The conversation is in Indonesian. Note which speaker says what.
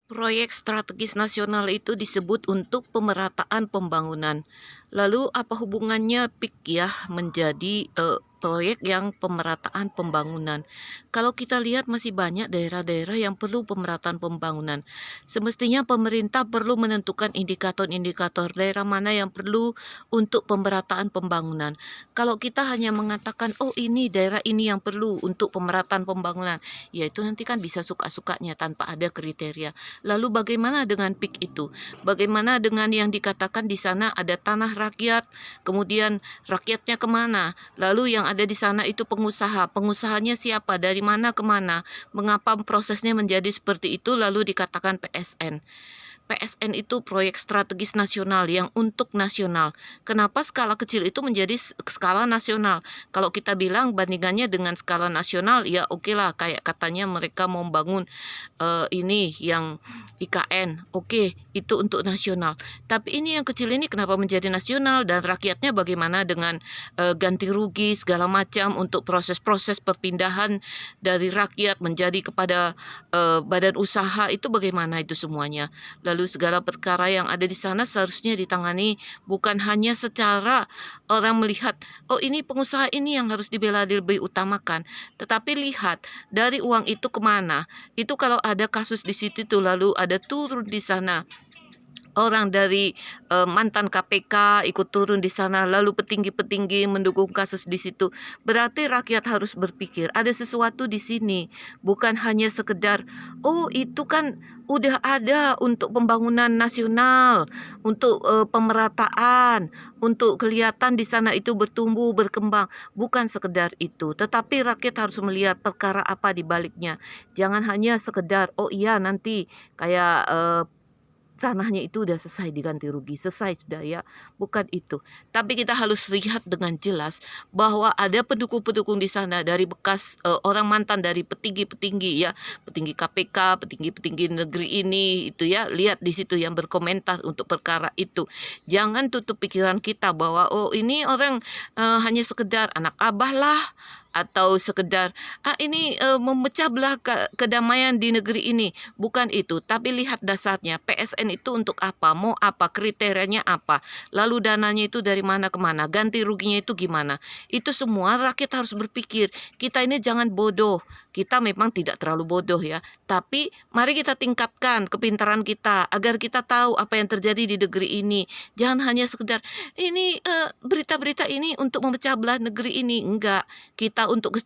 Speaker 1: Proyek strategis nasional itu disebut untuk pemerataan pembangunan. Lalu apa hubungannya PIK ya menjadi proyek yang pemerataan pembangunan? Kalau kita lihat masih banyak daerah-daerah yang perlu pemerataan pembangunan. Semestinya pemerintah perlu menentukan indikator-indikator daerah mana yang perlu untuk pemerataan pembangunan. Kalau kita hanya mengatakan, oh ini daerah ini yang perlu untuk pemerataan pembangunan, ya itu nanti kan bisa suka-sukanya tanpa ada kriteria. Lalu bagaimana dengan PIK itu? Bagaimana dengan yang dikatakan di sana ada tanah rakyat, kemudian rakyatnya kemana? Lalu yang ada di sana itu pengusaha. Pengusahanya siapa? Dari mana ke mana? Mengapa prosesnya menjadi seperti itu? Lalu dikatakan PSN. PSN itu proyek strategis nasional yang untuk nasional. Kenapa skala kecil itu menjadi skala nasional? Kalau kita bilang bandingannya dengan skala nasional, ya oke lah, kayak katanya mereka mau membangun ini yang IKN, oke, itu untuk nasional. Tapi ini yang kecil ini kenapa menjadi nasional dan rakyatnya bagaimana dengan ganti rugi segala macam untuk proses-proses perpindahan dari rakyat menjadi kepada badan usaha itu bagaimana itu semuanya? Lalu segala perkara yang ada di sana seharusnya ditangani bukan hanya secara orang melihat, oh ini pengusaha ini yang harus dibela lebih utamakan, tetapi lihat dari uang itu kemana. Itu kalau ada kasus di situ tuh lalu ada turun di sana orang dari mantan KPK ikut turun di sana, lalu petinggi-petinggi mendukung kasus di situ. Berarti rakyat harus berpikir ada sesuatu di sini, bukan hanya sekedar oh itu kan udah ada untuk pembangunan nasional, untuk pemerataan, untuk kelihatan di sana itu bertumbuh, berkembang. Bukan sekedar itu, tetapi rakyat harus melihat perkara apa di baliknya. Jangan hanya sekedar oh iya nanti kayak tanahnya itu udah selesai diganti rugi, selesai sudah ya, bukan itu. Tapi kita harus lihat dengan jelas bahwa ada pendukung-pendukung di sana dari bekas orang mantan dari petinggi-petinggi ya, petinggi KPK, petinggi-petinggi negeri ini itu ya, lihat di situ yang berkomentar untuk perkara itu. Jangan tutup pikiran kita bahwa oh ini orang hanya sekedar anak abah lah atau sekedar ini memecah belah kedamaian di negeri ini. Bukan itu, tapi lihat dasarnya. PSN itu untuk apa? Mau apa? Kriterianya apa? Lalu dananya itu dari mana ke mana? Ganti ruginya itu gimana? Itu semua rakyat harus berpikir. Kita ini jangan bodoh. Kita memang tidak terlalu bodoh ya, tapi mari kita tingkatkan kepintaran kita agar kita tahu apa yang terjadi di negeri ini. Jangan hanya sekedar ini berita-berita ini untuk memecah belah negeri ini. Enggak, kita untuk